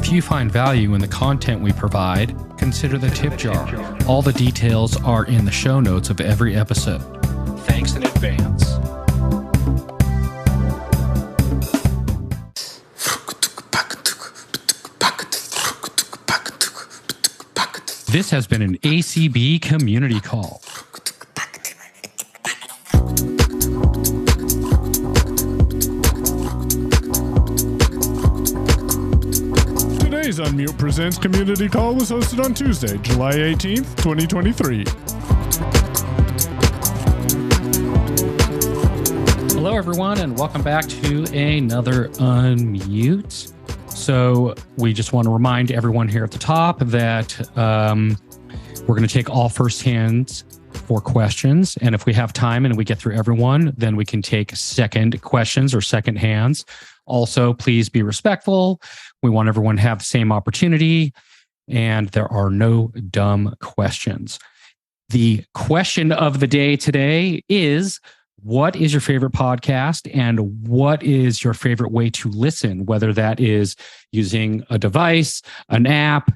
If you find value in the content we provide, consider the tip jar. All the details are in the show notes of every episode. Thanks in advance. This has been an ACB community call. Today's Unmute Presents Community Call was hosted on Tuesday, July 18th, 2023. Hello, everyone, and welcome back to another Unmute. So we just want to remind everyone here at the top that we're going to take all first hands for questions. And if we have time and we get through everyone, then we can take second questions or second hands. Also, please be respectful. We want everyone to have the same opportunity, and there are no dumb questions. The question of the day today is, what is your favorite podcast and what is your favorite way to listen, whether that is using a device, an app?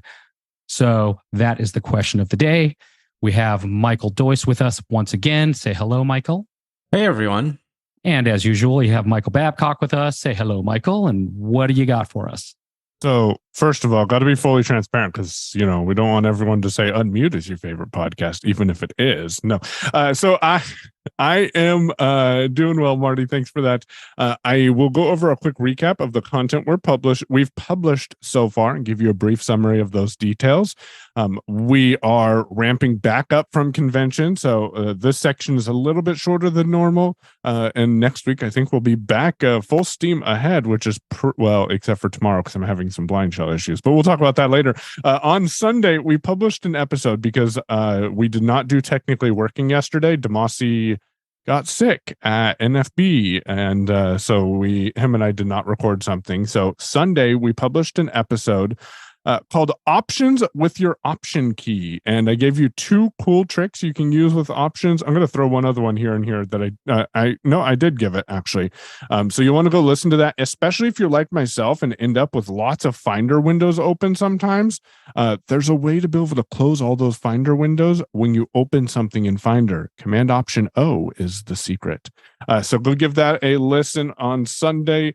So that is the question of the day. We have Michael Doyce with us once again. Say hello, Michael. Hey, everyone. And as usual, you have Michael Babcock with us. Say hello, Michael. And what do you got for us? So, first of all, got to be fully transparent because, we don't want everyone to say Unmute is your favorite podcast, even if it is. No. So I am doing well, Marty. Thanks for that. I will go over a quick recap of the content we've published so far and give you a brief summary of those details. We are ramping back up from convention. So this section is a little bit shorter than normal. And next week, I think we'll be back full steam ahead, which is, except for tomorrow because I'm having some blind shell issues. But we'll talk about that later. On Sunday, we published an episode because we did not do Technically Working yesterday. Demasi got sick at NFB, and so him and I did not record something. So Sunday we published an episode called Options with Your Option Key, and I gave you two cool tricks you can use with options. I'm going to throw one other one here and here that I did give it actually. So you want to go listen to that, especially if you're like myself and end up with lots of Finder windows open sometimes. There's a way to be able to close all those Finder windows when you open something in Finder. Command Option O is the secret. So go give that a listen on Sunday.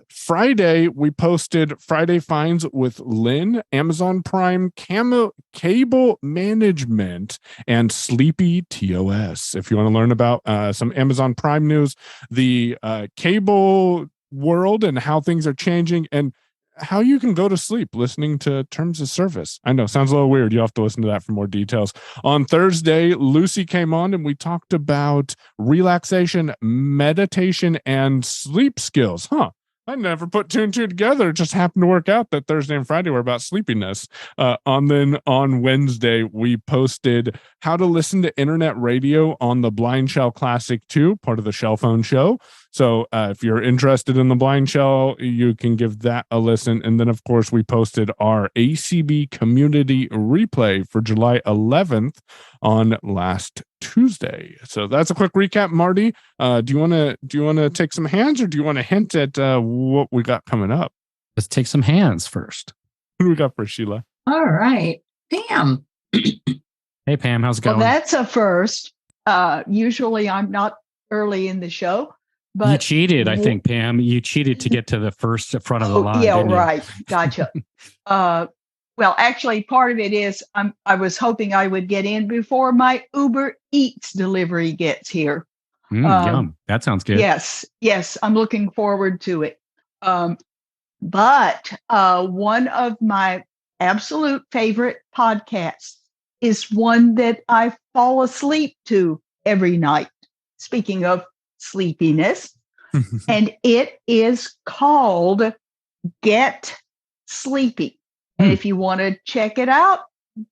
Friday, we posted Friday Finds with Lynn, Amazon Prime, Cable Management, and Sleepy TOS. If you want to learn about some Amazon Prime news, the cable world and how things are changing, and how you can go to sleep listening to Terms of Service. I know, sounds a little weird. You'll have to listen to that for more details. On Thursday, Lucy came on and we talked about relaxation, meditation, and sleep skills. I never put two and two together. It just happened to work out that Thursday and Friday were about sleepiness. Then on Wednesday, we posted how to listen to internet radio on the Blind Shell Classic 2, part of the Shell Phone Show. So if you're interested in the Blind Shell, you can give that a listen. And then, of course, we posted our ACB community replay for July 11th on last Tuesday. So that's a quick recap, Marty. Do you want to take some hands, or do you want to hint at what we got coming up? Let's take some hands first. What do we got for Sheila? All right, Pam. Hey, Pam, how's it going? Well, that's a first. Usually I'm not early in the show. But you cheated, I think, Pam. You cheated to get to the front of the line. Yeah, right. Gotcha. Well, actually, part of it is I was hoping I would get in before my Uber Eats delivery gets here. Yum. That sounds good. Yes. I'm looking forward to it. But one of my absolute favorite podcasts is one that I fall asleep to every night. Speaking of sleepiness, and it is called Get Sleepy. And if you want to check it out,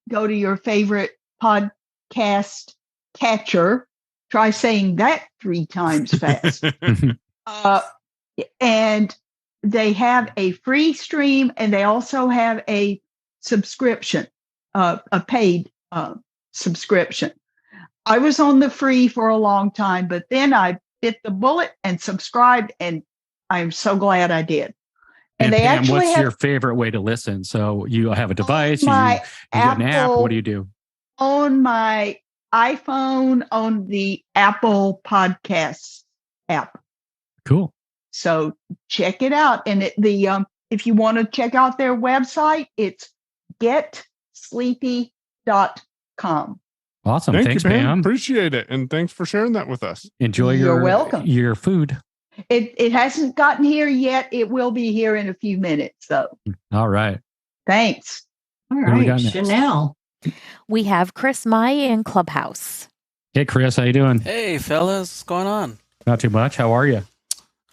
go to your favorite podcast catcher. Try saying that 3 times fast. And they have a free stream, and they also have a subscription, a paid subscription. I was on the free for a long time, but then I bit the bullet and subscribed, and I'm so glad I did. And they Pam, actually what's have your favorite way to listen? So you have a device, you my get an app. What do you do? on my iPhone on the Apple Podcasts app. Cool. So check it out. And if you want to check out their website, it's getsleepy.com. Awesome. Thank Thanks, you, Pam. Pam. Appreciate it. And thanks for sharing that with us. Enjoy You're welcome. your food. It hasn't gotten here yet. It will be here in a few minutes. So all right. Thanks. All right, Chanel. We have Chris Mai in Clubhouse. Hey, Chris, how you doing? Hey, fellas, what's going on? Not too much. How are you?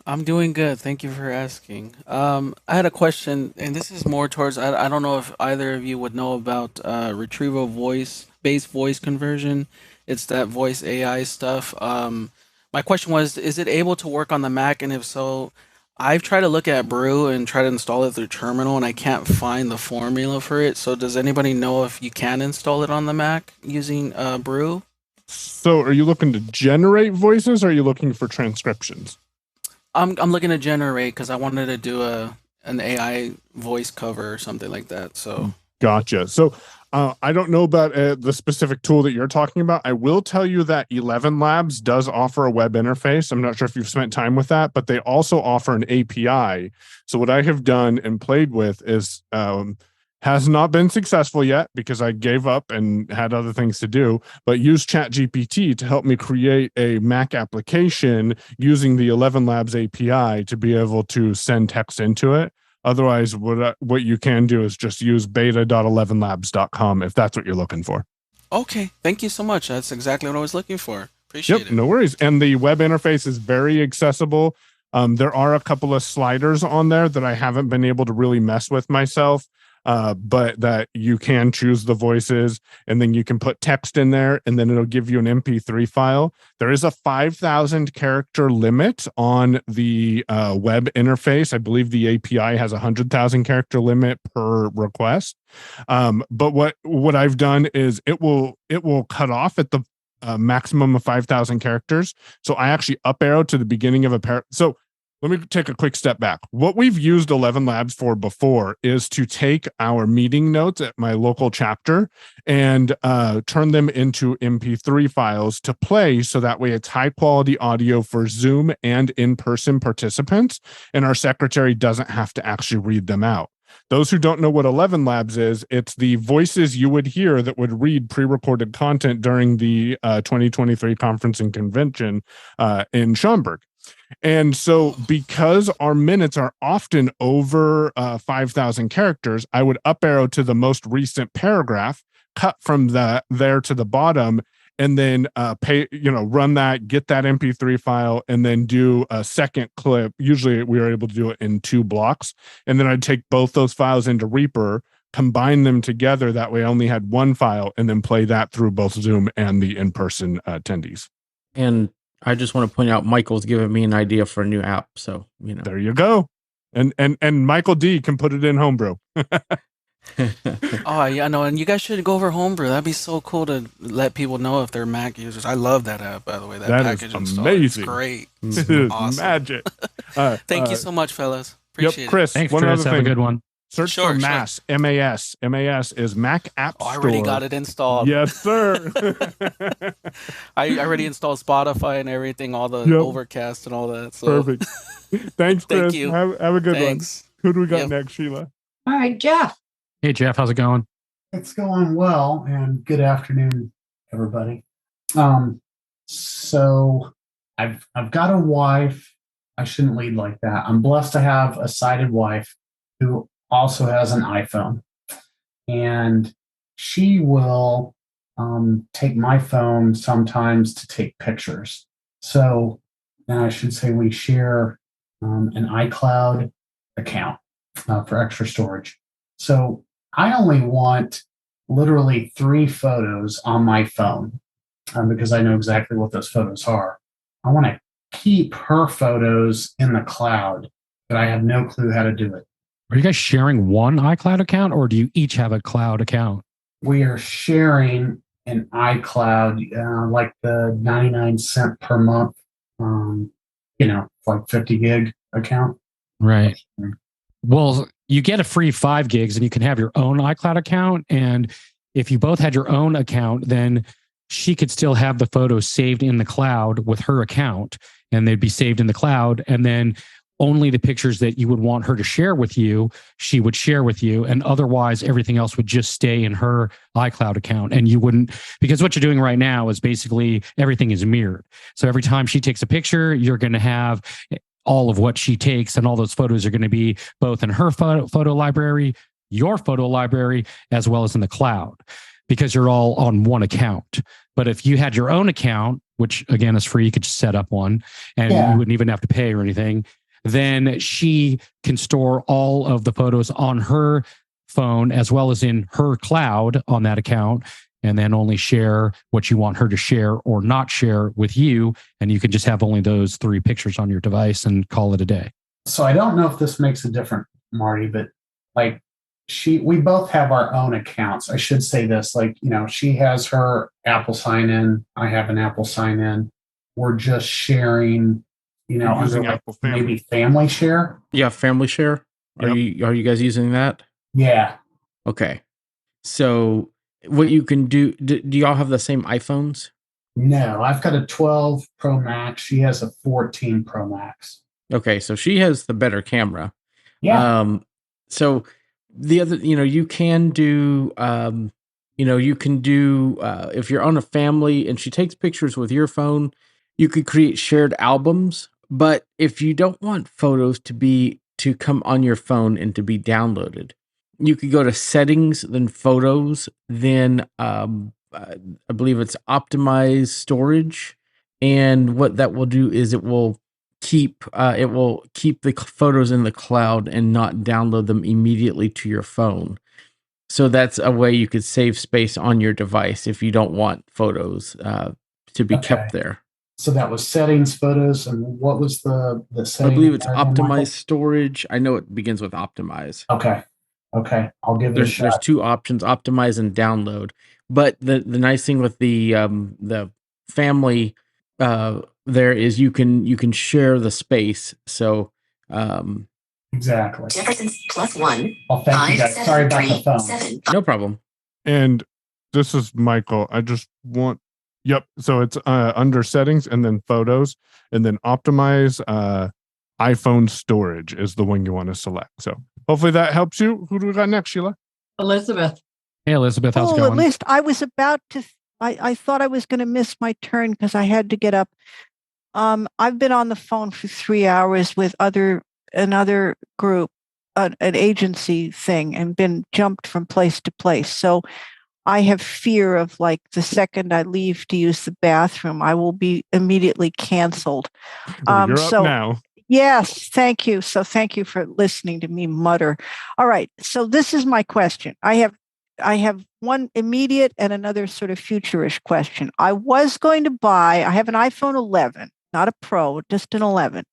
I'm doing good. Thank you for asking. I had a question, and this is more towards, I don't know if either of you would know about retrieval voice-based voice conversion. It's that voice AI stuff. My question was, is it able to work on the Mac? And if so, I've tried to look at Brew and try to install it through Terminal, and I can't find the formula for it. So does anybody know if you can install it on the Mac using Brew? So are you looking to generate voices, or are you looking for transcriptions? I'm looking to generate because I wanted to do an AI voice cover or something like that. So Gotcha. So I don't know about the specific tool that you're talking about. I will tell you that 11 Labs does offer a web interface. I'm not sure if you've spent time with that, but they also offer an API. So what I have done and played with is has not been successful yet because I gave up and had other things to do, but use ChatGPT to help me create a Mac application using the 11 Labs API to be able to send text into it. Otherwise, what you can do is just use beta.11labs.com if that's what you're looking for. Okay, thank you so much. That's exactly what I was looking for. Appreciate it. No worries. And the web interface is very accessible. There are a couple of sliders on there that I haven't been able to really mess with myself, but that you can choose the voices, and then you can put text in there, and then it'll give you an MP3 file. There is a 5,000 character limit on the web interface. I believe the API has a 100,000 character limit per request. But what I've done is it will cut off at the maximum of 5,000 characters. So I actually up arrow to the beginning of a paragraph. So let me take a quick step back. What we've used 11 Labs for before is to take our meeting notes at my local chapter and turn them into MP3 files to play, so that way it's high quality audio for Zoom and in-person participants, and our secretary doesn't have to actually read them out. Those who don't know what 11 Labs is, it's the voices you would hear that would read pre-recorded content during the 2023 conference and convention in Schaumburg. And so because our minutes are often over 5,000 characters, I would up arrow to the most recent paragraph, cut from there to the bottom, and then run that, get that MP3 file, and then do a second clip. Usually we were able to do it in 2 blocks. And then I'd take both those files into Reaper, combine them together. That way I only had one file, and then play that through both Zoom and the in-person attendees. And I just want to point out, Michael's given me an idea for a new app. So, there you go. And Michael D can put it in Homebrew. Oh, yeah, no, and you guys should go over Homebrew. That'd be so cool to let people know if they're Mac users. I love that app, by the way. That package is amazing. It's great. It is awesome. Magic. Thank you so much, fellas. Appreciate it. Chris, thanks, Chris. Have a good one. Search for MAS. MAS. MAS is Mac App Store. I already got it installed. Yes, sir. I already installed Spotify and everything, all the Overcast and all that. So. Perfect. Thanks, Chris. Thank you. Have a good Thanks. one. Who do we got next, Sheila? All right, Jeff. Hey, Jeff. How's it going? It's going well, and good afternoon, everybody. So I've got a wife. I shouldn't lead like that. I'm blessed to have a sighted wife who also has an iPhone, and she will take my phone sometimes to take pictures. So then I should say we share an iCloud account for extra storage. So I only want literally 3 photos on my phone because I know exactly what those photos are. I want to keep her photos in the cloud, but I have no clue how to do it. Are you guys sharing one iCloud account, or do you each have a cloud account? We are sharing an iCloud, like the 99 cents per month, like 50 gig account. Right. Well, you get a free 5 gigs and you can have your own iCloud account. And if you both had your own account, then she could still have the photos saved in the cloud with her account, and they'd be saved in the cloud. And then only the pictures that you would want her to share with you, she would share with you. And otherwise, everything else would just stay in her iCloud account. And you wouldn't, because what you're doing right now is basically everything is mirrored. So every time she takes a picture, you're going to have all of what she takes, and all those photos are going to be both in her photo library, your photo library, as well as in the cloud, because you're all on one account. But if you had your own account, which again is free, you could just set up one and you wouldn't even have to pay or anything, then she can store all of the photos on her phone as well as in her cloud on that account, and then only share what you want her to share or not share with you. And you can just have only those 3 pictures on your device and call it a day. So I don't know if this makes a difference, Marty, but like we both have our own accounts. I should say this, like, she has her Apple sign in. I have an Apple sign in. We're just sharing, under like maybe family share. Yeah, family share. Yep. Are you guys using that? Yeah. Okay. So what you can do y'all have the same iPhones? No, I've got a 12 Pro Max. She has a 14 Pro Max. Okay, so she has the better camera. Yeah. So the other, you can do, if you're on a family and she takes pictures with your phone, you could create shared albums. But if you don't want photos to come on your phone and to be downloaded, you could go to settings, then photos, then I believe it's optimize storage. And what that will do is it will keep the photos in the cloud and not download them immediately to your phone. So that's a way you could save space on your device if you don't want photos to be kept there. So that was settings, photos, and what was the setting? I believe it's optimize storage. I know it begins with optimize. Okay. I'll give it a shot. There's 2 options, optimize and download. But the nice thing with the family there is you can share the space. So exactly. Jefferson's +1. Well, thank you guys. Sorry about the phone. No problem. And this is Michael. I just want. Yep. So it's under settings and then photos and then optimize iPhone storage is the one you want to select. So hopefully that helps you. Who do we got next, Sheila? Elizabeth. Hey, Elizabeth, how's it going? At least I was about to. I thought I was going to miss my turn because I had to get up. I've been on the phone for 3 hours with another group, an agency thing, and been jumped from place to place. So I have fear of, like, the second I leave to use the bathroom, I will be immediately canceled. Well, you're up now. Yes, thank you. So thank you for listening to me mutter. All right. So this is my question. I have one immediate and another sort of futurish question. I have an iPhone 11, not a Pro, just an 11.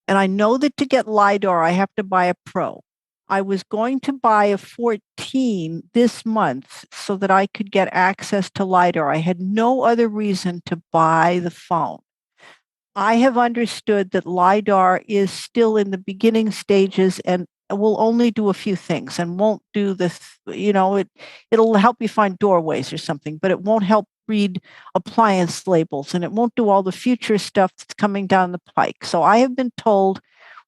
And I know that to get LiDAR, I have to buy a Pro. I was going to buy a 14 this month so that I could get access to LiDAR. I had no other reason to buy the phone. I have understood that LiDAR is still in the beginning stages and will only do a few things and won't do it'll help you find doorways or something, but it won't help read appliance labels, and it won't do all the future stuff that's coming down the pike. So I have been told,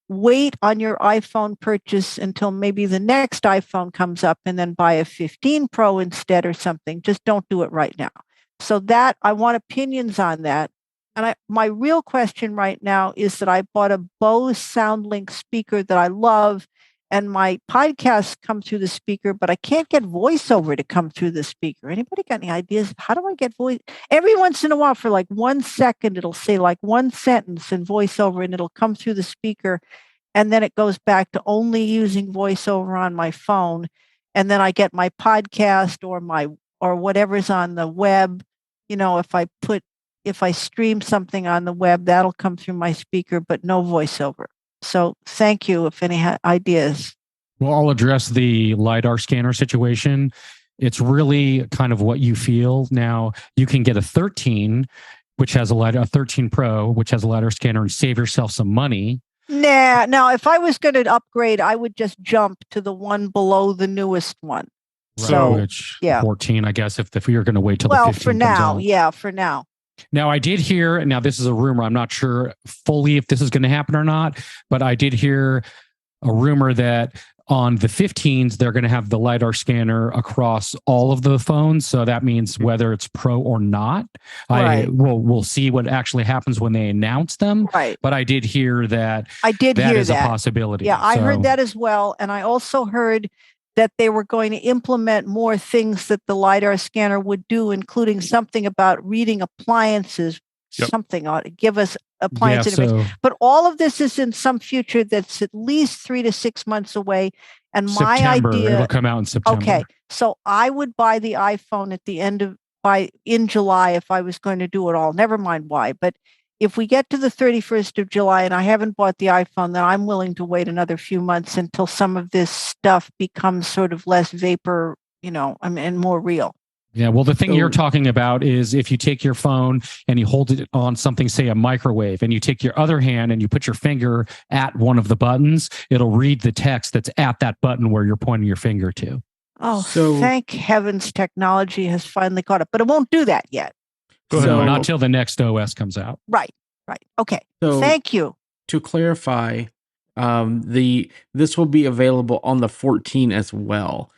wait on your iPhone purchase until maybe the next iPhone comes up and then buy a 15 Pro instead or something. Just don't do it right now. So that I want opinions on that. And my real question right now is that I bought a Bose SoundLink speaker that I love, and my podcasts come through the speaker, but I can't get voiceover to come through the speaker. Anybody got any ideas? How do I get voice? Every once in a while, for like 1 second, it'll say like one sentence in voiceover, and it'll come through the speaker. And then it goes back to only using voiceover on my phone. And then I get my podcast or whatever's on the web. If I stream something on the web, that'll come through my speaker, but no voiceover. So thank you if any ideas. Well, I'll address the LiDAR scanner situation. It's really kind of what you feel. Now, you can get a 13, which has a 13 Pro, which has a LiDAR scanner, and save yourself some money. Nah, now if I was going to upgrade, I would just jump to the one below the newest one. So, which yeah. 14, I guess, if you're going to wait till the Well, 15 for comes now, out. yeah, for now. Now, I did hear, and now this is a rumor. I'm not sure fully if this is going to happen or not, but I did hear a rumor that on the 15s, they're going to have the LiDAR scanner across all of the phones. So that means whether it's Pro or not, Right. we'll see what actually happens when they announce them. Right. But I did hear that I did that hear is that. a possibility. Yeah, I heard So- that as well. And I also heard that they were going to implement more things that the LiDAR scanner would do, including something about reading appliances, Yep. something ought to give us appliance Yeah, information. so But all of this is in some future that's at least 3 to 6 months away. And my September, it'll idea, come out in September. okay, so I would buy the iPhone at the end of in July if I was going to do it all. Never mind why, but if we get to the 31st of July and I haven't bought the iPhone, then I'm willing to wait another few months until some of this stuff becomes sort of less vapor, and more real. Yeah, well, the thing So- you're talking about is if you take your phone and you hold it on something, say a microwave, and you take your other hand and you put your finger at one of the buttons, it'll read the text that's at that button where you're pointing your finger to. Oh, So- thank heavens technology has finally caught up, but it won't do that yet. Go ahead, So- Mike. Not till the next OS comes out. Right. Okay. So Thank you. to clarify, this will be available on the 14 as well,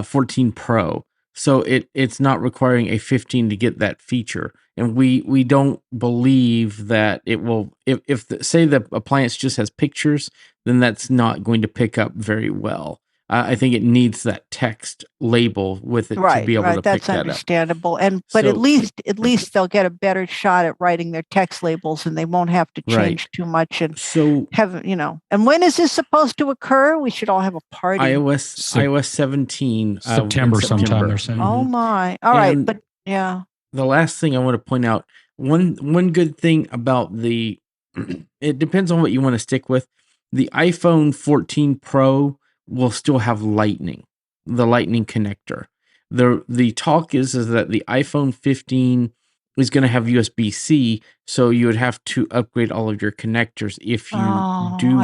14 Pro. So it's not requiring a 15 to get that feature, and we don't believe that it will. If say the appliance just has pictures, then that's not going to pick up very well. I think it needs that text label with it to Right. be able to That's pick that up. understandable. But So- at least they'll get a better shot at writing their text labels, and they won't have to Right. change too much and So have. And when is this supposed to occur? We should all have a party. iOS 17 in September sometime, they're saying. Oh my! All right, And- but yeah. The last thing I want to point out, one good thing about it depends on what you want to stick with. The iPhone 14 Pro will still have the Lightning connector. The talk is that the iPhone 15 is going to have USB-C, so you would have to upgrade all of your connectors if you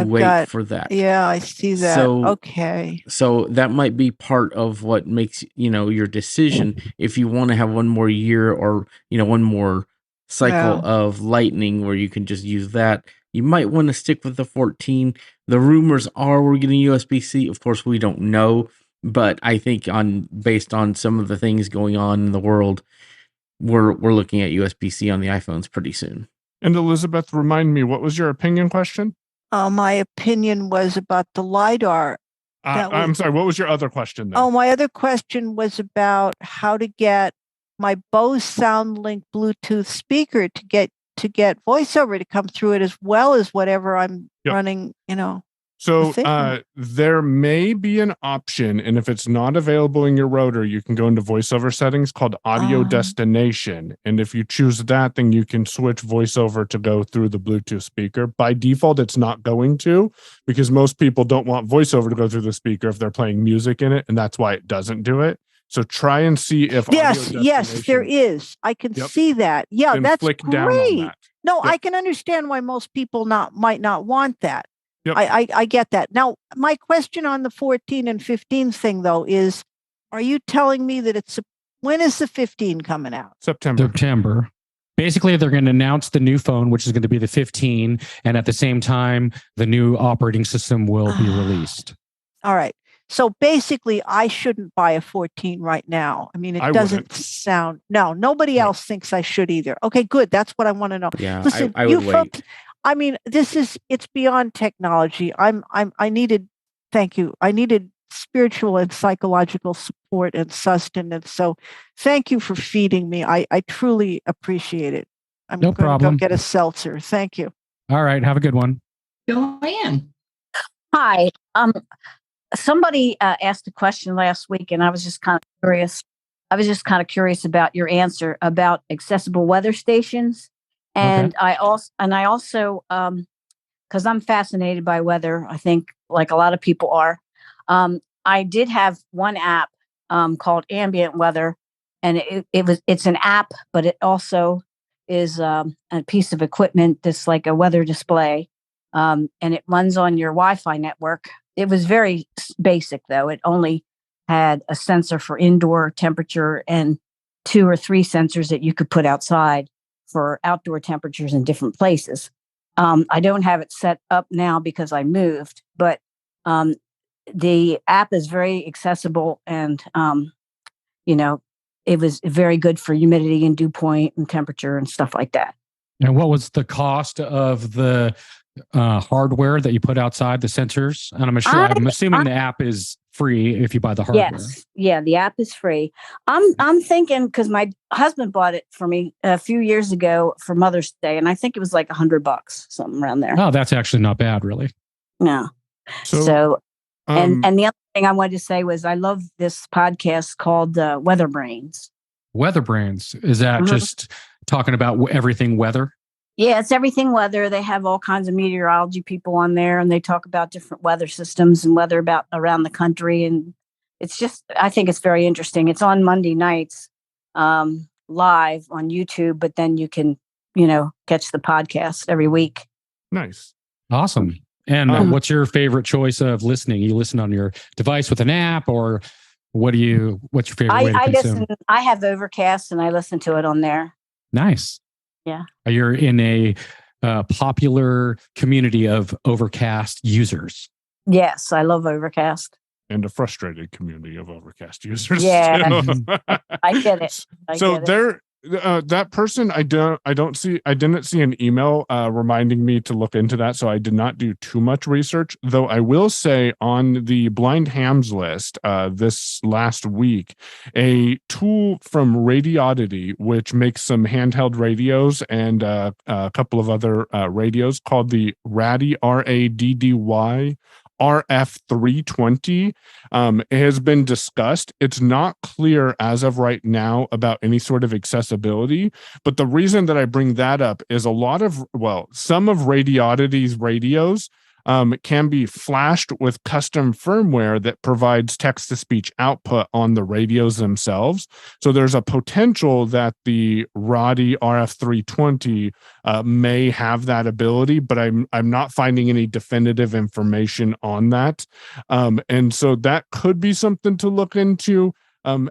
wait for that. Yeah, I see that. So- Okay. So that might be part of what makes your decision if you want to have one more year or one more cycle of Lightning where you can just use that. You might want to stick with the 14. The rumors are we're getting USB-C. Of course, we don't know, but I think based on some of the things going on in the world, we're looking at USB-C on the iPhones pretty soon. And Elizabeth, remind me, what was your opinion question? My opinion was about the LiDAR. I'm sorry, what was your other question then? Oh, my other question was about how to get my Bose SoundLink Bluetooth speaker to get voiceover to come through it as well as whatever I'm Yep. running, So thing. there may be an option, and if it's not available in your router, you can go into VoiceOver settings called Audio Oh. Destination. And if you choose that, then you can switch VoiceOver to go through the Bluetooth speaker. By default, it's not going to, because most people don't want VoiceOver to go through the speaker if they're playing music in it, and that's why it doesn't do it. So try and see if Yes, Audio yes, there Destination- is. I can Yep. see that. Yeah, then that's flick great. down on that. No, Yep. I can understand why most people might not want that. Yep. I get that. Now, my question on the 14 and 15 thing though is, are you telling me that when is the 15 coming out? September. Basically, they're going to announce the new phone, which is going to be the 15, and at the same time, the new operating system will be released. All right. So basically, I shouldn't buy a 14 right now. I mean, it I doesn't wouldn't. sound. No, nobody No. else thinks I should either. Okay, good. That's what I want to know. Yeah, Listen, I you would folks, wait. I mean, it's beyond technology. Thank you. I needed spiritual and psychological support and sustenance. So thank you for feeding me. I truly appreciate it. I'm No going to problem. go get a seltzer. Thank you. All right. Have a good one. Joanne. Hi. Somebody asked a question last week, and I was just kind of curious. I was just kind of curious about your answer about accessible weather stations, and I also, because I'm fascinated by weather, I think like a lot of people are. I did have one app called Ambient Weather, and it's an app, but it also is a piece of equipment that's like a weather display. and it runs on your Wi-Fi network. It was very basic, though. It only had a sensor for indoor temperature and 2 or 3 sensors that you could put outside for outdoor temperatures in different places. I don't have it set up now because I moved, but the app is very accessible, and it was very good for humidity and dew point and temperature and stuff like that. And what was the cost of the hardware that you put outside, the sensors? And I'm assuming the app is free if you buy the hardware. Yes, yeah, the app is free. I'm thinking, because my husband bought it for me a few years ago for Mother's Day, and I think it was like $100, something around there. Oh, that's actually not bad, really. No. So and the other thing I wanted to say was I love this podcast called Weather Brains. Weather Brains, is that just talking about everything weather? Yeah, it's everything weather. They have all kinds of meteorology people on there, and they talk about different weather systems and weather about around the country. And it's just, I think it's very interesting. It's on Monday nights, live on YouTube, but then you can, catch the podcast every week. Nice. Awesome. And what's your favorite choice of listening? You listen on your device with an app, or what's your favorite way to consume? I have Overcast, and I listen to it on there. Nice. Yeah. You're in a popular community of Overcast users. Yes, I love Overcast. And a frustrated community of Overcast users. Yeah, I get it. That person, I didn't see an email reminding me to look into that, so I did not do too much research. Though I will say, on the Blind Hams list this last week, a tool from Radioddity, which makes some handheld radios and a couple of other radios, called the Raddy RADDY RF320 has been discussed. It's not clear as of right now about any sort of accessibility, but the reason that I bring that up is some of Radioddity's radios can be flashed with custom firmware that provides text-to-speech output on the radios themselves. So there's a potential that the Raddy RF320 may have that ability, but I'm not finding any definitive information on that. And so that could be something to look into.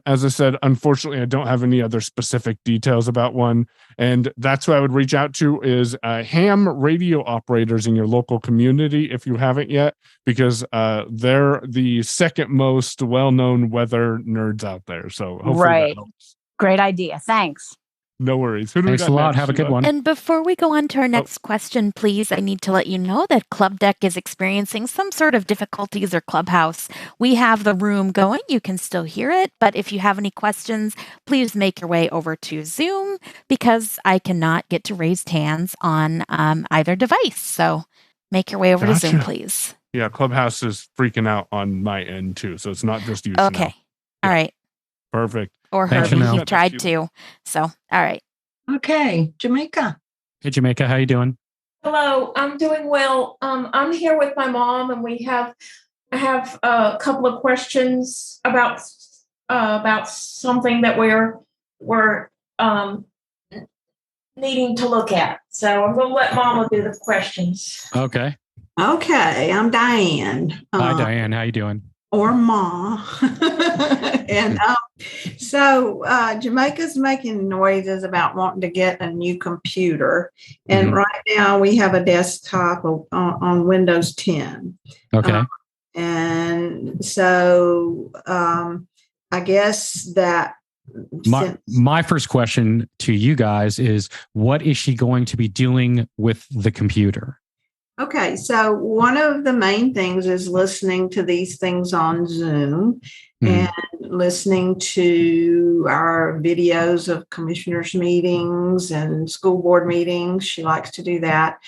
As I said, unfortunately, I don't have any other specific details about one. And that's who I would reach out to is ham radio operators in your local community, if you haven't yet, because they're the second most well-known weather nerds out there. So hopefully that helps. Great idea. Thanks. No worries. Thanks a lot. Have a good one. And before we go on to our next question, please, I need to let you know that Club Deck is experiencing some sort of difficulties, or Clubhouse. We have the room going. You can still hear it. But if you have any questions, please make your way over to Zoom, because I cannot get to raised hands on either device. So make your way over to Zoom, please. Yeah, Clubhouse is freaking out on my end, too. So it's not just you. Okay. All right. Perfect. Or Herbie, he tried to. So, all right. Okay, Jamaica. Hey, Jamaica, how you doing? Hello, I'm doing well. I'm here with my mom, and I have a couple of questions about something that we're needing to look at. So I'm going to let Mama do the questions. Okay. Okay, I'm Diane. Hi, Diane. How you doing? Or Ma. And so Jamaica's making noises about wanting to get a new computer. And right now we have a desktop on Windows 10. Okay. And so I guess that my first question to you guys is, what is she going to be doing with the computer? Okay, so one of the main things is listening to these things on Zoom and listening to our videos of commissioners' meetings and school board meetings. She likes to do that.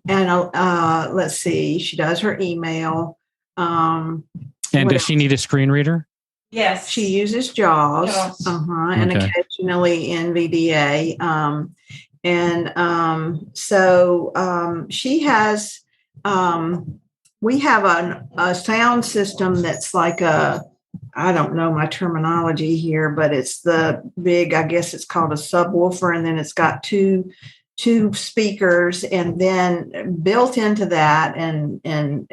Let's see, she does her email. And does she need a screen reader? Yes. She uses JAWS. And occasionally NVDA. So she has, we have a sound system that's like I don't know my terminology here, but it's the big, I guess it's called a subwoofer. And then it's got two two speakers, and then built into that, and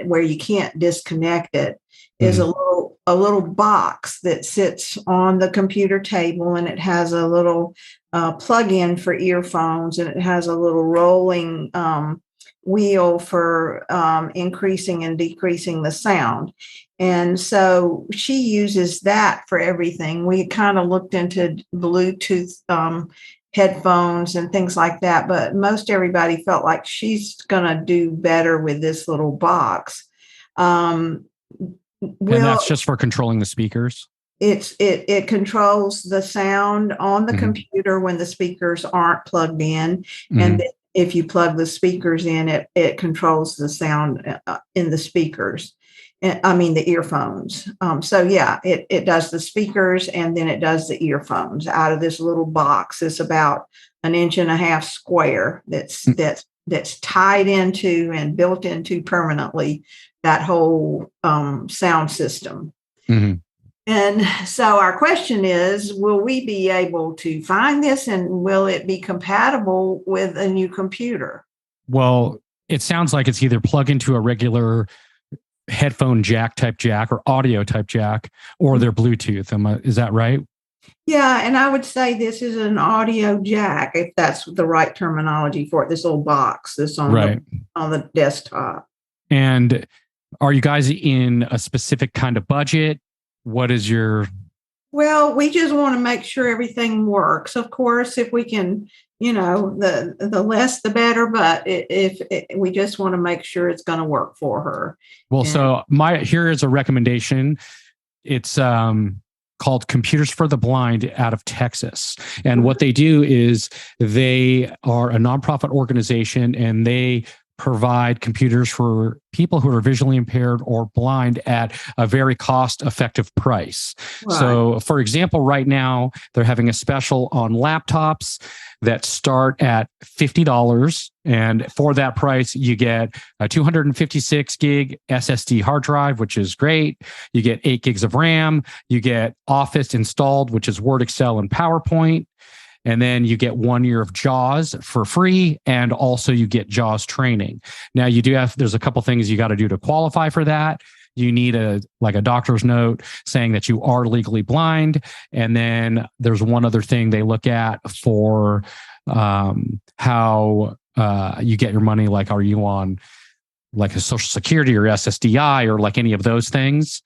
where you can't disconnect it, is a little box that sits on the computer table, and it has a little plug-in for earphones, and it has a little rolling wheel for increasing and decreasing the sound. And so she uses that for everything. We kind of looked into Bluetooth headphones and things like that, but most everybody felt like she's going to do better with this little box. And that's just for controlling the speakers? It controls the sound on the computer when the speakers aren't plugged in. And if you plug the speakers in, it controls the sound in the speakers. I mean, the earphones. So yeah, it does the speakers, and then it does the earphones out of this little box. It's about 1.5 inches square that's tied into and built into permanently that whole sound system. And so our question is, will we be able to find this, and will it be compatible with a new computer? Well, it sounds like it's either plug into a regular headphone jack or audio type jack, or they're Bluetooth. Is that right? Yeah, and I would say this is an audio jack, if that's the right terminology for it. This little box that's on the desktop. And are you guys in a specific kind of budget? What is your... Well, we just want to make sure everything works. Of course, if we can, the less the better, but if we just want to make sure it's going to work for her. Well, so here is a recommendation. It's called Computers for the Blind out of Texas. And what they do is they are a nonprofit organization, and they provide computers for people who are visually impaired or blind at a very cost-effective price. Right. So, for example, right now, they're having a special on laptops that start at $50. And for that price, you get a 256 gig SSD hard drive, which is great. You get 8 gigs of RAM. You get Office installed, which is Word, Excel, and PowerPoint. And then you get 1 year of JAWS for free, and also you get JAWS training. Now there's a couple things you got to do to qualify for that. You need a doctor's note saying that you are legally blind. And then there's one other thing they look at for how you get your money. Like, are you on like a Social Security or SSDI or like any of those things?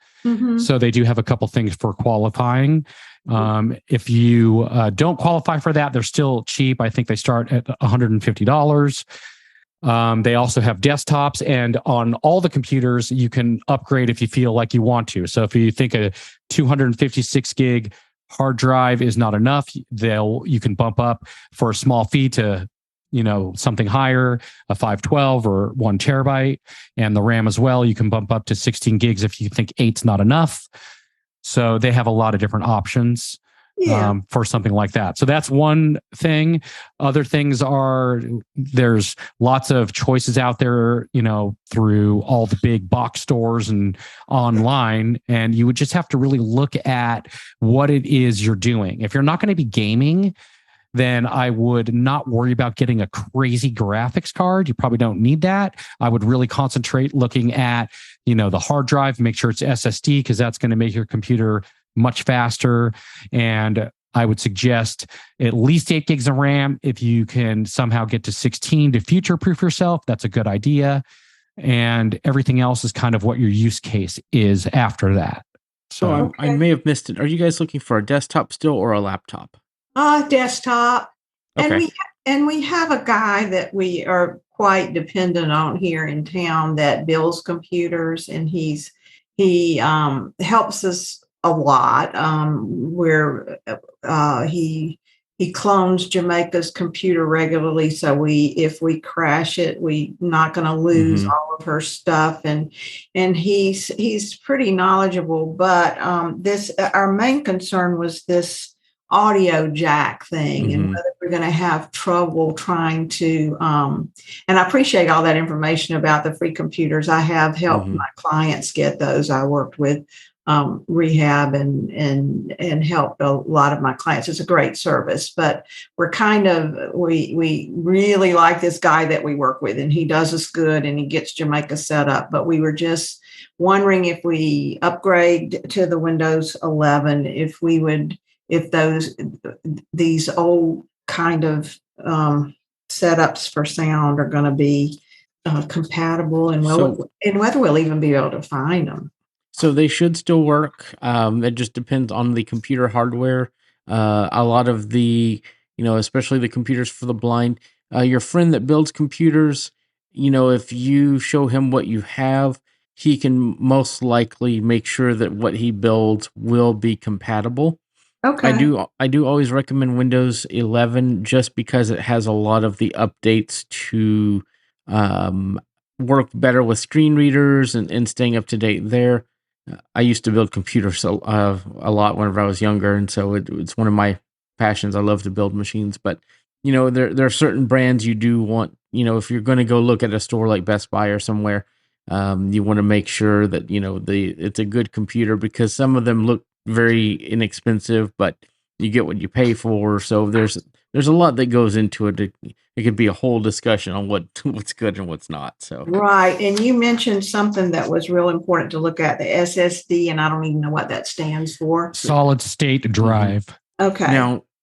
So they do have a couple things for qualifying. If you don't qualify for that, they're still cheap. I think they start at $150. They also have desktops, and on all the computers, you can upgrade if you feel like you want to. So if you think a 256 gig hard drive is not enough, you can bump up for a small fee to something higher, a 512 or 1 terabyte, and the RAM as well. You can bump up to 16 gigs if you think 8's not enough. So they have a lot of different options for something like that. So that's one thing. Other things are, there's lots of choices out there, through all the big box stores and online. And you would just have to really look at what it is you're doing. If you're not going to be gaming, then I would not worry about getting a crazy graphics card. You probably don't need that. I would really concentrate looking at, the hard drive, make sure it's SSD, because that's going to make your computer much faster. And I would suggest at least 8 gigs of RAM. If you can somehow get to 16 to future-proof yourself, that's a good idea. And everything else is kind of what your use case is after that. So I may have missed it. Are you guys looking for a desktop still or a laptop? Desktop. Okay. And we have a guy that we are quite dependent on here in town that builds computers, and he helps us a lot. Where he clones Jamaica's computer regularly, so if we crash it, we're not going to lose all of her stuff. And he's pretty knowledgeable. But our main concern was this audio jack thing, and whether we're going to have trouble trying to and I appreciate all that information about the free computers. I have helped my clients get those. I worked with rehab and help a lot of my clients. It's a great service, but we really like this guy that we work with, and he does us good, and he gets Jamaica set up. But we were just wondering if we upgrade to the Windows 11, if these old kind of setups for sound are going to be compatible, and whether we'll even be able to find them. So they should still work. It just depends on the computer hardware. A lot of the, especially the computers for the blind, your friend that builds computers, if you show him what you have, he can most likely make sure that what he builds will be compatible. Okay. I do always recommend Windows 11 just because it has a lot of the updates to work better with screen readers and staying up to date there. I used to build computers a lot whenever I was younger, and so it's one of my passions. I love to build machines, but there are certain brands you do want. If you're going to go look at a store like Best Buy or somewhere, you want to make sure that it's a good computer, because some of them look very inexpensive, but you get what you pay for. So there's a lot that goes into it. It could be a whole discussion on what's good and what's not. So right, and you mentioned something that was real important to look at, the SSD, and I don't even know what that stands for. Solid state drive. Okay.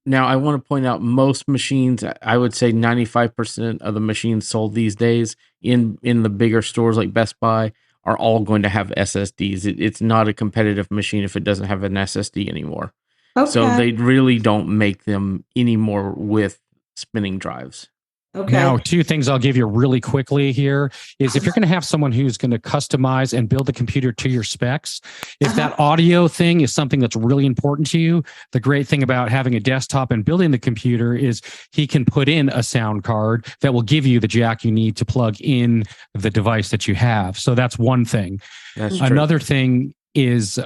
Now I want to point out, most machines, I would say 95% of the machines sold these days in the bigger stores like Best Buy are all going to have SSDs. It's not a competitive machine if it doesn't have an SSD anymore. Okay. So they really don't make them anymore with spinning drives. Okay. Now, two things I'll give you really quickly here is, if you're going to have someone who's going to customize and build the computer to your specs, if that audio thing is something that's really important to you, the great thing about having a desktop and building the computer is he can put in a sound card that will give you the jack you need to plug in the device that you have. So that's one thing. That's true. Another thing is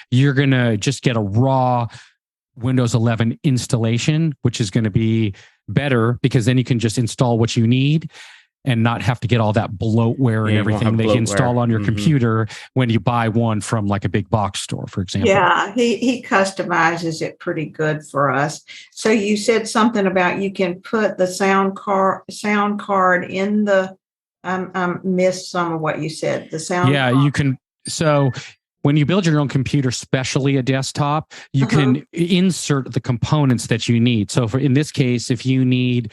you're going to just get a raw Windows 11 installation, which is going to be better, because then you can just install what you need and not have to get all that bloatware and everything they install on your computer when you buy one from like a big box store, for example. Yeah, he customizes it pretty good for us. So you said something about you can put the sound card in the. I missed some of what you said. The sound. Yeah, you can. So when you build your own computer, especially a desktop, you can insert the components that you need. So in this case, if you need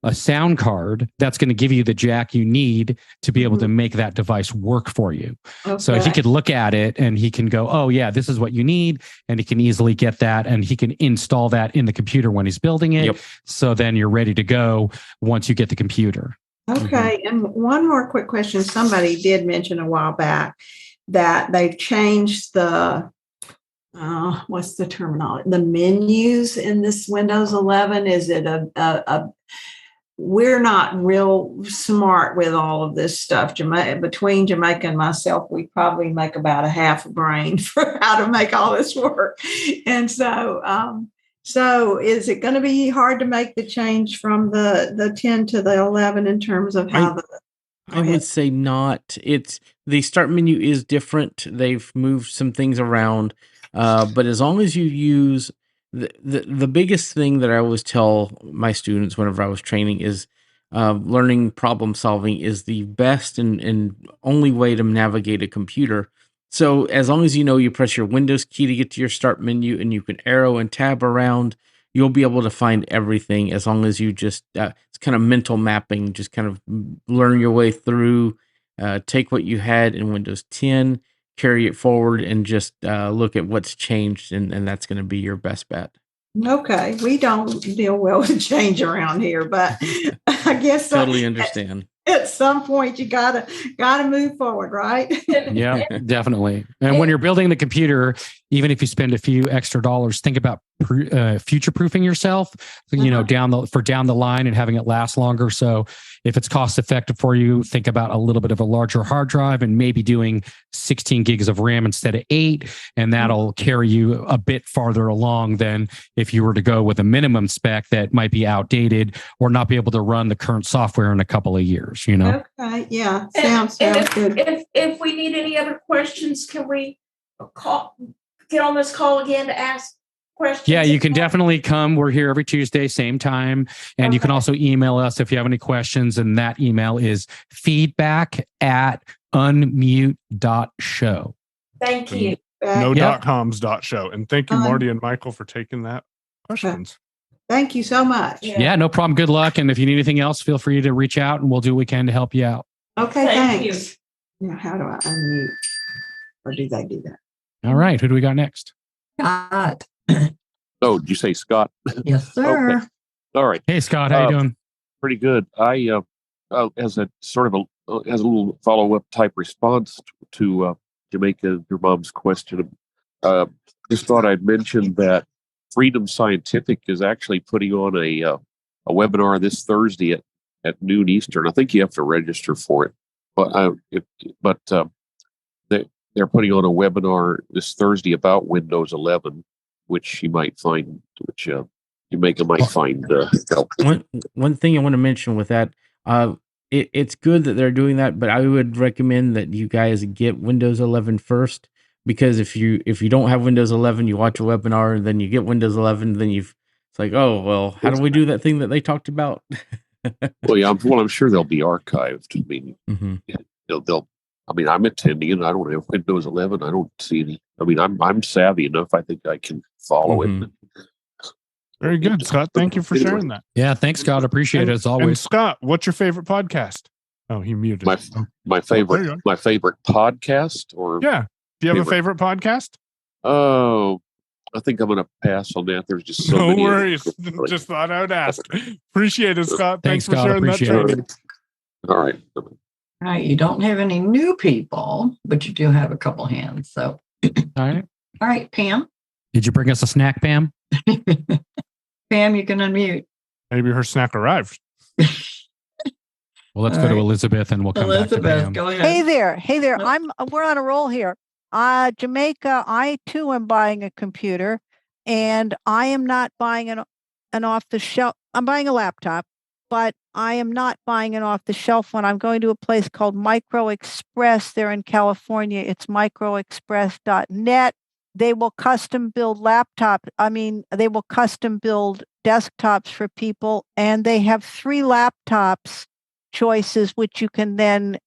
a sound card, that's going to give you the jack you need to be able to make that device work for you. Okay. So he could look at it and he can go, oh yeah, this is what you need. And he can easily get that, and he can install that in the computer when he's building it. Yep. So then you're ready to go once you get the computer. Okay. And one more quick question. Somebody did mention a while back that they've changed the, what's the terminology? The menus in this Windows 11. Is it we're not real smart with all of this stuff. Between Jamaica and myself, we probably make about a half a brain for how to make all this work. And so is it going to be hard to make the change from the 10 to the 11 in terms of how I would say not. The start menu is different. They've moved some things around, but as long as you use the biggest thing that I always tell my students whenever I was training is learning problem solving is the best and only way to navigate a computer. So as long as you press your Windows key to get to your start menu and you can arrow and tab around, you'll be able to find everything, as long as you just, it's kind of mental mapping, just kind of learn your way through, take what you had in Windows 10, carry it forward, and just look at what's changed, and that's going to be your best bet. Okay. We don't deal well with change around here, but I guess totally understand. At some point you gotta move forward, right? Yeah, definitely. And when you're building the computer, even if you spend a few extra dollars, think about future proofing yourself, down the line and having it last longer. So if it's cost effective for you, think about a little bit of a larger hard drive and maybe doing 16 gigs of RAM instead of 8. And that'll carry you a bit farther along than if you were to go with a minimum spec that might be outdated or not be able to run the current software in a couple of years, Okay. Yeah. Sounds good. If we need any other questions, can we call, get on this call again to ask questions? Yeah, you can definitely come. We're here every Tuesday, same time. And you can also email us if you have any questions. And that email is feedback@unmute.show. Thank you. No .coms .show. And thank you, Marty and Michael, for taking that questions. Thank you so much. Yeah, no problem. Good luck. And if you need anything else, feel free to reach out and we'll do what we can to help you out. Okay, Thank thanks. Now, how do I unmute? Or do they do that? All right. Who do we got next? Scott. Oh, did you say Scott? Yes, sir. Okay. All right. Hey, Scott. How you doing? Pretty good. I as a sort of as a little follow up type response to Jamaica, your mom's question. Just thought I'd mention that Freedom Scientific is actually putting on a webinar this Thursday at noon Eastern. I think you have to register for it, but they're putting on a webinar this Thursday about Windows 11, which you might find, Jamaica might find helpful. One thing I want to mention with that, it's good that they're doing that, but I would recommend that you guys get Windows 11 first, because if you don't have Windows 11, you watch a webinar, and then you get Windows 11, then it's like, oh well, how do we do that thing that they talked about? Well, yeah, I'm sure they'll be archived. I mean, they'll. I mean, I'm attending and I don't have Windows 11. I don't see any. I mean, I'm savvy enough. I think I can follow it. Very good, Scott. Thank you for sharing that. Yeah, thanks, Scott. Appreciate it as always. And Scott, what's your favorite podcast? Oh, he muted. My favorite podcast, or yeah. Do you have a favorite podcast? Oh, I think I'm going to pass on that. There's just so no many. Worries. Just thought I would ask. Appreciate it, Scott. Thanks for Scott. sharing that training. All right. All right. You don't have any new people, but you do have a couple hands. So, all right, Pam. Did you bring us a snack, Pam? Pam, you can unmute. Maybe her snack arrived. Well, let's go to Elizabeth and we'll come back to Pam. Go ahead. Hey there. We're on a roll here. Jamaica, I too am buying a computer, and I am not buying an off the shelf. I'm buying a laptop, but I am not buying an off the shelf one. I'm going to a place called Micro Express. They're in California. It's microexpress.net. They will custom build they will custom build desktops for people, and they have 3 laptops choices, which you can then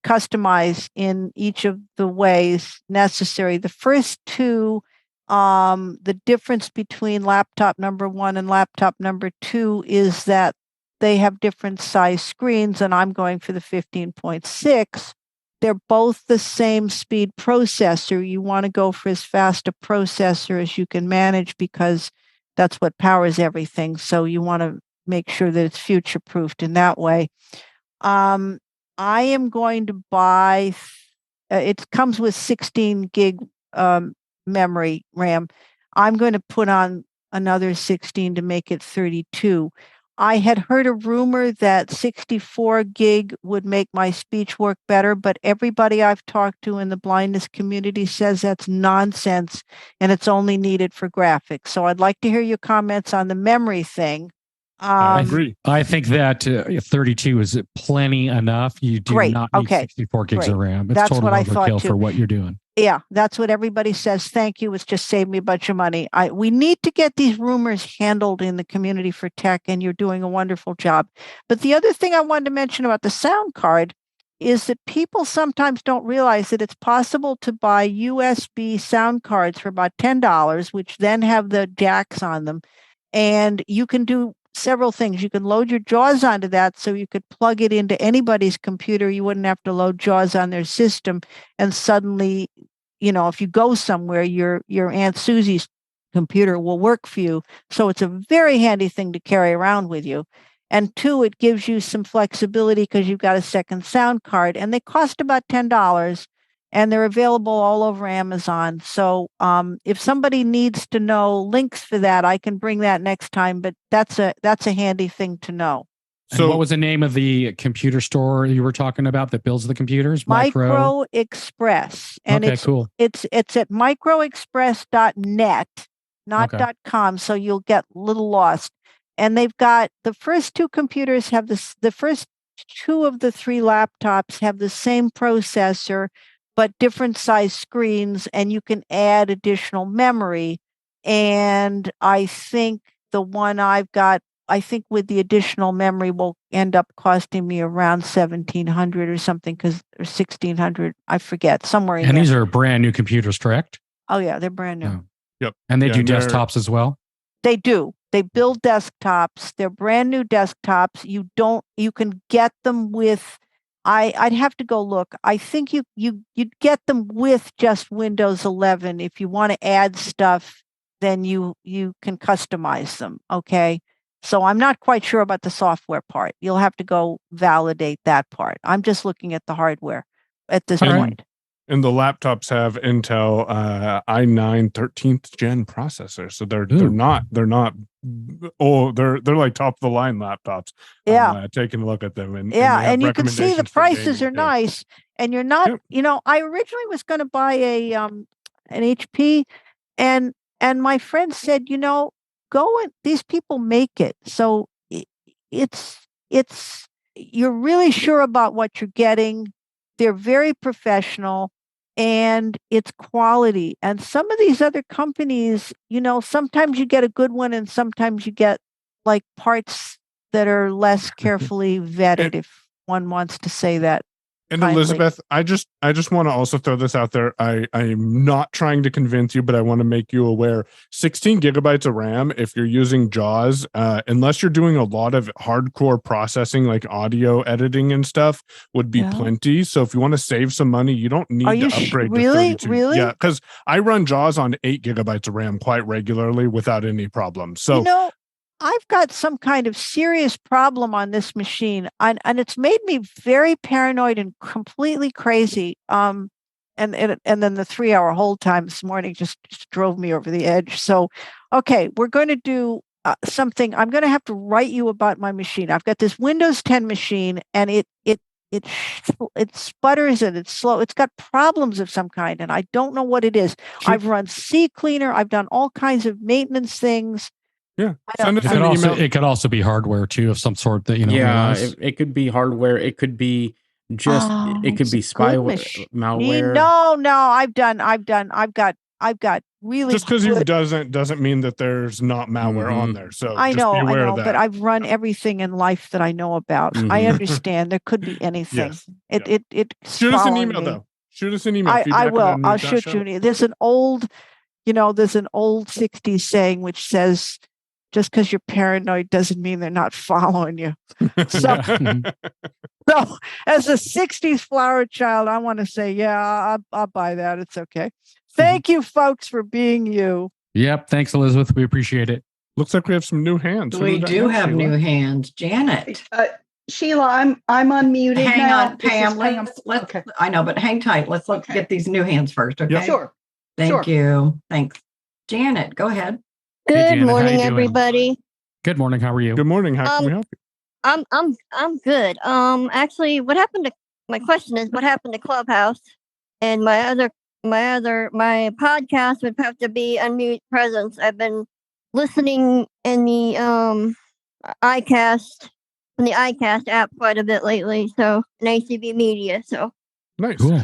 customize in each of the ways necessary. The first 2, the difference between laptop number 1 and laptop number 2 is that they have different size screens, and I'm going for the 15.6. They're both the same speed processor. You want to go for as fast a processor as you can manage, because that's what powers everything. So you want to make sure that it's future-proofed in that way. I am going to buy, it comes with 16 gig memory RAM. I'm going to put on another 16 to make it 32. I had heard a rumor that 64 gig would make my speech work better, but everybody I've talked to in the blindness community says that's nonsense and it's only needed for graphics. So I'd like to hear your comments on the memory thing. I agree. I think that 32 is plenty enough. You do not need 64 gigs of RAM. It's That's total what I thought overkill too. for what you're doing. Yeah, that's what everybody says. Thank you. It's just saved me a bunch of money. We need to get these rumors handled in the community for tech, and you're doing a wonderful job. But the other thing I wanted to mention about the sound card is that people sometimes don't realize that it's possible to buy USB sound cards for about $10, which then have the jacks on them. And you can do several things. You can load your JAWS onto that, so you could plug it into anybody's computer. You wouldn't have to load JAWS on their system, and suddenly, if you go somewhere, your Aunt Susie's computer will work for you. So it's a very handy thing to carry around with you. And 2, it gives you some flexibility because you've got a second sound card, and they cost about $10, and they're available all over Amazon. So if somebody needs to know links for that, I can bring that next time, but that's a handy thing to know. So what was the name of the computer store you were talking about that builds the computers? Micro Express. And it's cool. It's at microexpress.net, not .com, so you'll get a little lost. And they've got the first 2 computers have the first 2 of the 3 laptops have the same processor, but different size screens, and you can add additional memory. And I think the one I've got, I think with the additional memory will end up costing me around 1,700 or something, or 1,600. I forget, somewhere in And there. these are brand new computers, correct? Oh yeah, they're brand new. Yep. And they Yeah, do and they're- desktops as well. They do. They build desktops. They're brand new desktops. You can get them with, I'd have to go look. I think you'd get them with just Windows 11. If you want to add stuff, then you can customize them. Okay. So I'm not quite sure about the software part. You'll have to go validate that part. I'm just looking at the hardware at this point. And the laptops have Intel i9 13th gen processor, so they're not they're like top of the line laptops. Yeah, taking a look at them, and yeah, they have and you can see the recommendations for prices are gaming, too. nice, and you're not. I originally was going to buy an HP, and my friend said, go and these people make it, so it's you're really sure about what you're getting. They're very professional. And it's quality. And some of these other companies, sometimes you get a good one and sometimes you get like parts that are less carefully vetted, if one wants to say that. And kindly. Elizabeth, I just want to also throw this out there. I'm not trying to convince you, but I want to make you aware. 16 gigabytes of RAM, if you're using JAWS, unless you're doing a lot of hardcore processing like audio editing and stuff, would be plenty. So if you want to save some money, you don't need to upgrade really? to 32. Really? Yeah, because I run JAWS on 8 gigabytes of RAM quite regularly without any problem. So I've got some kind of serious problem on this machine, and it's made me very paranoid and completely crazy. And then the 3-hour hold time this morning just drove me over the edge. So, okay, we're going to do something. I'm going to have to write you about my machine. I've got this Windows 10 machine, and it sputters and it's slow. It's got problems of some kind, and I don't know what it is. I've run CCleaner. I've done all kinds of maintenance things. Yeah, it could also be hardware too of some sort that it could be hardware. It could be just it could be spyware, malware. No, I've got really just because you doesn't mean that there's not malware on there. So I just know, be aware of that. but I've run everything in life that I know about. I understand there could be anything. Yes. It shoot us an email though. Shoot us an email. I will. I'll shoot you. There's an old 60s saying which says, just because you're paranoid doesn't mean they're not following you. So, so as a 60s flower child, I want to say, yeah, I'll buy that. It's okay. Thank you, folks, for being you. Yep. Thanks, Elizabeth. We appreciate it. Looks like we have some new hands. We do have new hands. Janet. Sheila, I'm unmuted. Hang now. on, Pam. Let's I know, but hang tight. Let's get these new hands first. Okay. Yeah. Sure. Thank you. Thanks. Janet, go ahead. Hey, Janet, morning, everybody. Good morning. How are you? Good morning. How can we help you? I'm good. Actually, my question is, what happened to Clubhouse? And my podcast would have to be Unmute Presence. I've been listening in the iCast app quite a bit lately. So in ACB Media. So nice. Cool.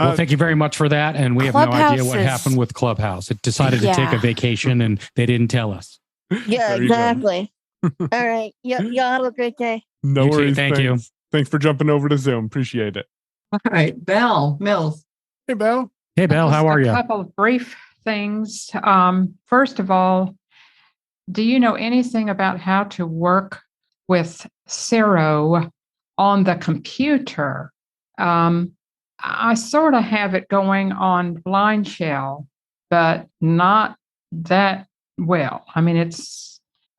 Well, thank you very much for that. And we have no idea what happened with Clubhouse. It decided to take a vacation and they didn't tell us. Yeah, exactly. All right. Y'all have a great day. No You too. worries. Thank you. Thanks for jumping over to Zoom. Appreciate it. All right. Belle Mills. Hey, Belle. Hey, Belle. How are you? A couple of brief things. First of all, do you know anything about how to work with Cero on the computer? I sort of have it going on Blind Shell, but not that well. I mean,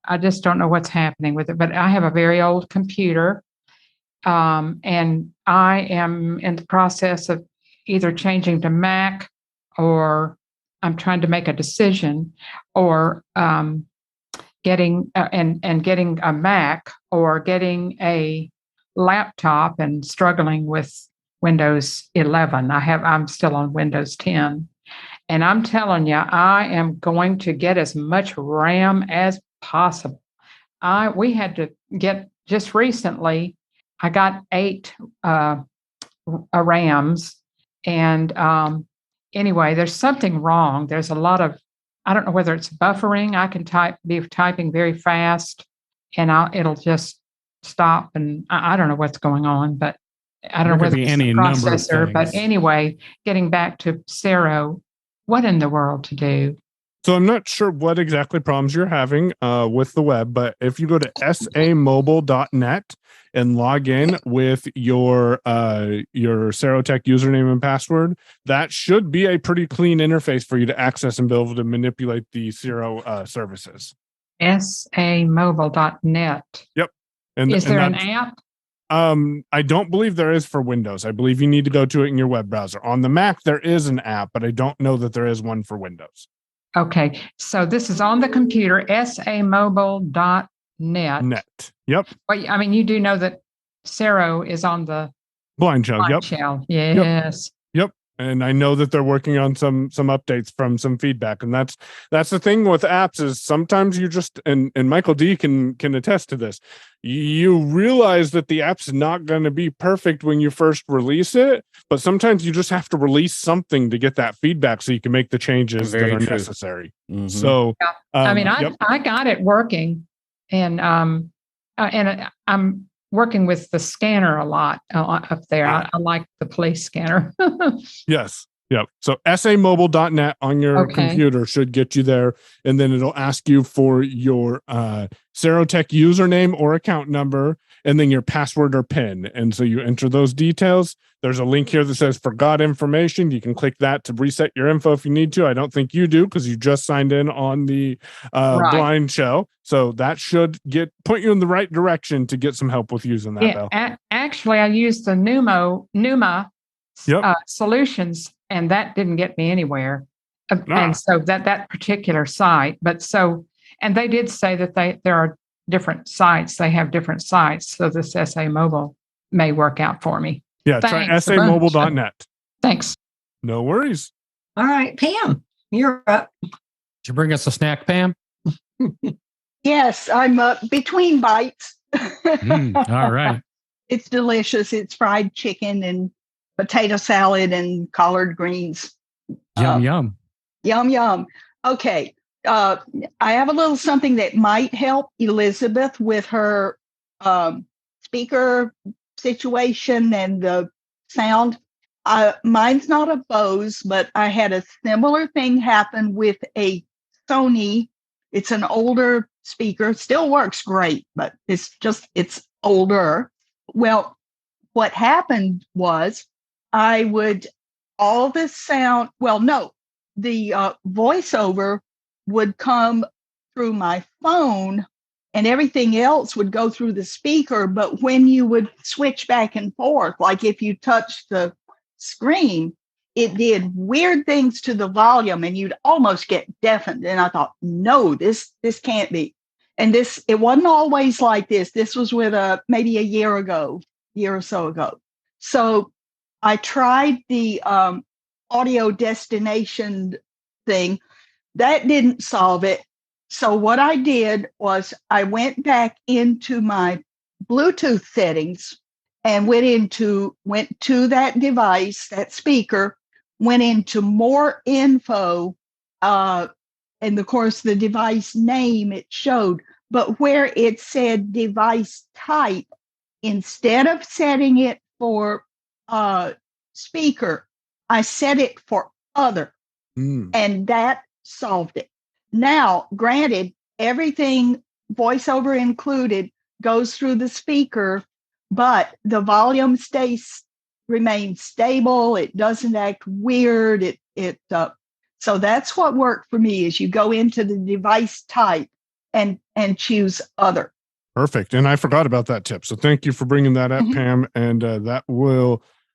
I just don't know what's happening with it, but I have a very old computer, and I am in the process of either changing to Mac, or I'm trying to make a decision, or getting a Mac, or getting a laptop, and struggling with Windows 11. I'm still on Windows 10. And I'm telling you, I am going to get as much RAM as possible. We had to get, just recently, I got 8 RAMs, And anyway, there's something wrong. There's a lot of, I don't know whether it's buffering. I can be typing very fast and it'll just stop. And I don't know what's going on, but I don't know whether it's the processor. But anyway, getting back to Sero, what in the world to do? So I'm not sure what exactly problems you're having with the web, but if you go to samobile.net and log in with your Serotech username and password, that should be a pretty clean interface for you to access and be able to manipulate the Sero services. samobile.net. Yep. Is there an app? I don't believe there is for Windows. I believe you need to go to it in your web browser. On the Mac, there is an app, but I don't know that there is one for Windows. Okay, so this is on the computer, samobile.net. Net. Yep. Well, I mean, you do know that Sero is on the Blind Shell. Yep. Shell. Yes. Yep. And I know that they're working on some updates from some feedback. And that's the thing with apps is sometimes you just, and Michael D can attest to this, you realize that the app's not going to be perfect when you first release it, but sometimes you just have to release something to get that feedback so you can make the changes that are necessary. Mm-hmm. So, I mean, I got it working, and I'm working with the scanner a lot up there. I like the Place scanner. Yes. Yep. So samobile.net on your computer should get you there. And then it'll ask you for your Serotech username or account number, and then your password or PIN. And so you enter those details. There's a link here that says forgot information. You can click that to reset your info if you need to. I don't think you do because you just signed in on the Blind Shell. So that should point you in the right direction to get some help with using that. Actually, I used the Numa solutions, and that didn't get me anywhere. And so that particular site, and they did say that there are different sites. They have different sites. So this SA Mobile may work out for me. Yeah, try samobile.net. Thanks. No worries. All right, Pam, you're up. Did you bring us a snack, Pam? Yes, I'm between bites. All right. It's delicious. It's fried chicken and potato salad and collard greens. Yum, yum. Yum, yum. Okay. I have a little something that might help Elizabeth with her speaker situation and the sound. Mine's not a Bose, but I had a similar thing happen with a Sony. It's an older speaker, still works great, but it's older. Well, what happened was the voiceover would come through my phone and everything else would go through the speaker. But when you would switch back and forth, like if you touched the screen, it did weird things to the volume and you'd almost get deafened. And I thought, no, this can't be. And it wasn't always like this. This was with maybe a year or so ago. So I tried the audio destination thing. That didn't solve it. So what I did was I went back into my Bluetooth settings and went to that device, that speaker, went into more info, and of course the device name it showed, but where it said device type, instead of setting it for speaker, I set it for other, and that solved it. Now, granted, everything voiceover included goes through the speaker, but the volume remains stable. It doesn't act weird. So that's what worked for me is you go into the device type and choose other. Perfect. And I forgot about that tip. So thank you for bringing that up, Pam. And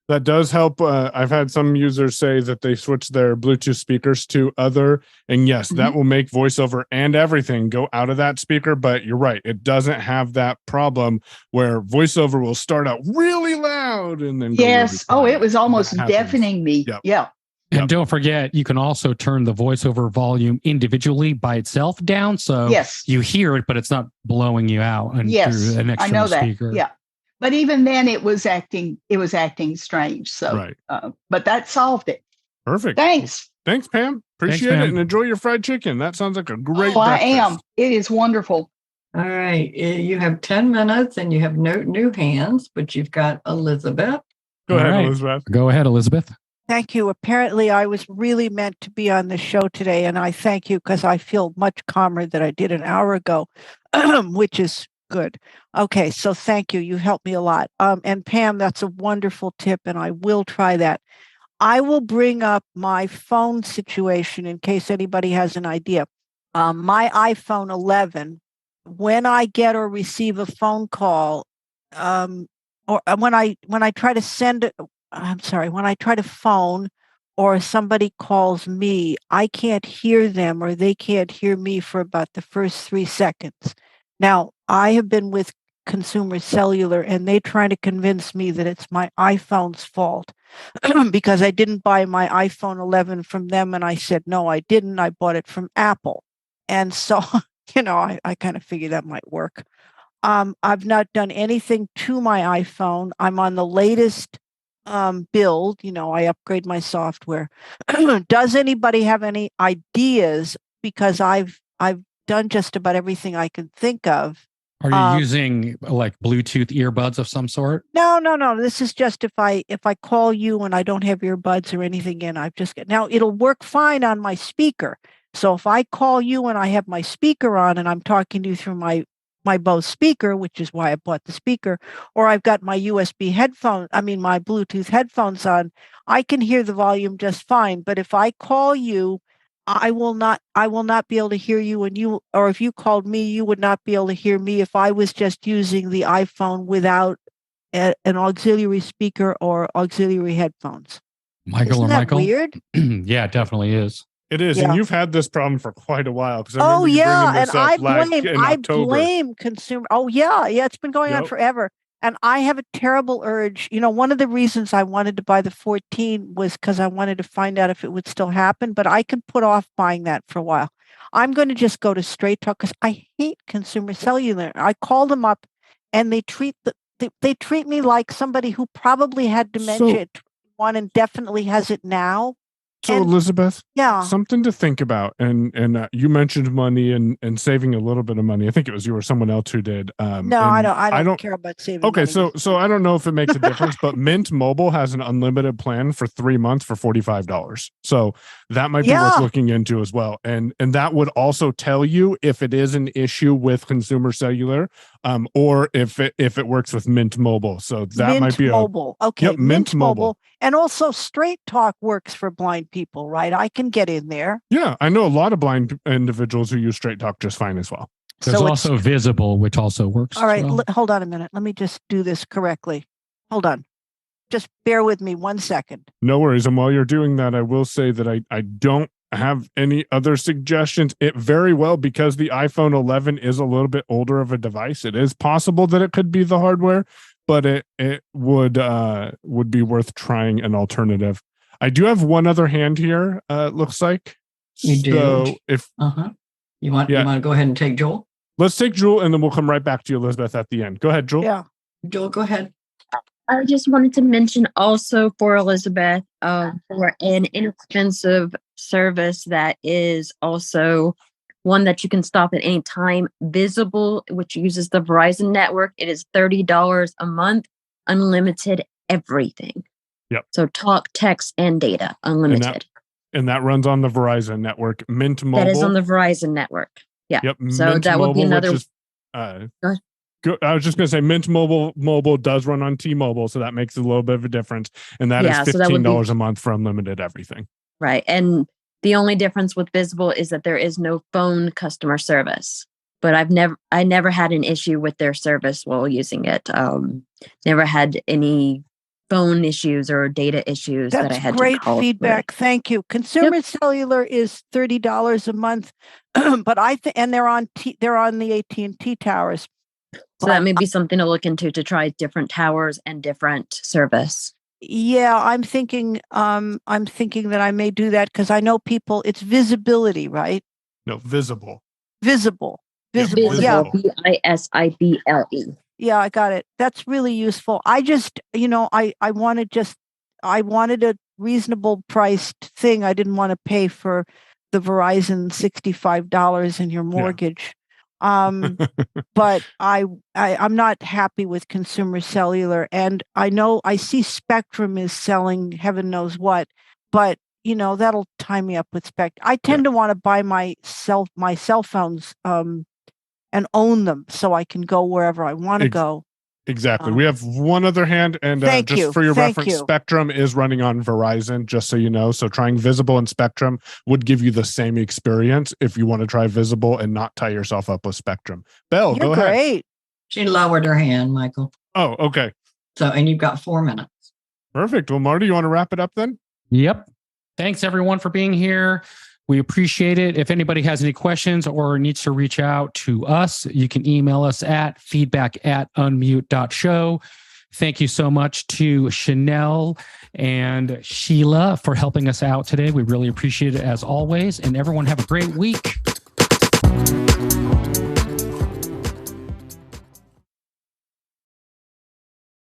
that does help. I've had some users say that they switch their Bluetooth speakers to other, and yes, that will make voiceover and everything go out of that speaker. But you're right. It doesn't have that problem where voiceover will start out really loud and then yes. Oh, it was almost deafening me. Yep. Yeah. And don't forget, you can also turn the voiceover volume individually by itself down. So you hear it, but it's not blowing you out through an external speaker. Yeah. But even then, it was acting strange. So, Right. But that solved it. Perfect. Thanks. Thanks, Pam. Appreciate Pam. it, and enjoy your fried chicken. That sounds like a great. Oh, I breakfast. am. It is wonderful. All right. You have 10 minutes and you have no new hands, but you've got Elizabeth. Go ahead, All right. Elizabeth. Go ahead, Elizabeth. Thank you. Apparently, I was really meant to be on the show today, and I thank you because I feel much calmer than I did an hour ago, which is good. Okay, so thank you. You helped me a lot. And Pam, that's a wonderful tip, and I will try that. I will bring up my phone situation in case anybody has an idea. My iPhone 11, when I get or receive a phone call, or when I try to send it, when I try to phone or somebody calls me, I can't hear them or they can't hear me for about the first 3 seconds. Now, I have been with Consumer Cellular and they try to convince me that it's my iPhone's fault because I didn't buy my iPhone 11 from them. And I said, no, I didn't. I bought it from Apple. And so, I kind of figured that might work. I've not done anything to my iPhone. I'm on the latest build. I upgrade my software. Does anybody have any ideas? Because I've done just about everything I can think of. Are you using like Bluetooth earbuds of some sort? No. This is just if I call you and I don't have earbuds or anything in, now it'll work fine on my speaker. So if I call you and I have my speaker on and I'm talking to you through my Bose speaker, which is why I bought the speaker, or I've got my USB my Bluetooth headphones on, I can hear the volume just fine. But if I call you, I will not be able to hear you, or if you called me, you would not be able to hear me if I was just using the iPhone without an auxiliary speaker or auxiliary headphones. Michael Isn't or that Michael? weird? Yeah, it definitely is. It is, Yeah. and you've had this problem for quite a while. Oh yeah, and I October. blame consumer. Oh yeah, it's been going on Yep. forever. And I have a terrible urge. One of the reasons I wanted to buy the 14 was because I wanted to find out if it would still happen, but I can put off buying that for a while. I'm going to just go to Straight Talk because I hate Consumer Cellular. I call them up and they treat me like somebody who probably had dementia at 21 and definitely has it now. So And- Elizabeth, Yeah. something to think about, and you mentioned money and saving a little bit of money. I think it was you or someone else who did. No, I don't care about saving Okay, money. so I don't know if it makes a difference, but Mint Mobile has an unlimited plan for 3 months for $45. So that might be worth Yeah. looking into as well. And that would also tell you if it is an issue with Consumer Cellular, or if it works with Mint Mobile. So that Mint might be Mobile. Okay, Yep, Mint Mobile. And also Straight Talk works for blind people, right? I can get in there. Yeah, I know a lot of blind individuals who use Straight Talk just fine as well. There's So also Visible, which also works. All right, as well. hold on a minute. Let me just do this correctly. Hold on. Just bear with me 1 second. No worries. And while you're doing that, I will say that I don't have any other suggestions. It very well, because the iPhone 11 is a little bit older of a device, it is possible that it could be the hardware, but it would be worth trying an alternative. I do have one other hand here, it looks like. You do? So if You want to go ahead and take Joel? let's take Jewel and then we'll come right back to you, Elizabeth, at the end. Go ahead, Jewel. Yeah. Joel, go ahead. I just wanted to mention also for Elizabeth, for an inexpensive service that is also one that you can stop at any time, Visible, which uses the Verizon network. It is $30 a month, unlimited everything. Yep. So talk, text, and data, unlimited. And that runs on the Verizon network. Mint Mobile. That is on the Verizon network. Yeah. Yep. So Mint that would be Mobile, another. which is, I was just going to say Mint Mobile does run on T-Mobile, so that makes a little bit of a difference. And that is so that would $15 be- a month for unlimited everything. Right. And the only difference with Visible is that there is no phone customer service. But I never had an issue with their service while using it. Never had any phone issues or data issues that I That's had great to call. feedback. Thank you. Consumer Cellular is $30 a month, but and they're on the AT&T towers. So that may be something to look into, to try different towers and different service. Yeah, I'm thinking that I may do that because I know people. It's visibility, right? No, Visible. Visible. Yeah, Visible. Yeah. Visible, Visible. Yeah, I got it. That's really useful. I just, I wanted a reasonable priced thing. I didn't want to pay for the Verizon $65 in your mortgage. But I'm not happy with Consumer Cellular, and I see Spectrum is selling heaven knows what, but that'll tie me up with Spectrum. I tend to want to buy my cell phones and own them so I can go wherever I want to go. Exactly. We have one other hand, and just for your reference, Spectrum is running on Verizon, just so you know. So trying Visible and Spectrum would give you the same experience if you want to try Visible and not tie yourself up with Spectrum. Belle, go ahead. Great. She lowered her hand, Michael. Oh, okay. So, and you've got 4 minutes. Perfect. Well, Marty, you want to wrap it up then? Yep. Thanks, everyone, for being here. We appreciate it. If anybody has any questions or needs to reach out to us, you can email us at feedback@unmute.show. Thank you so much to Chanel and Sheila for helping us out today. We really appreciate it as always. And everyone have a great week.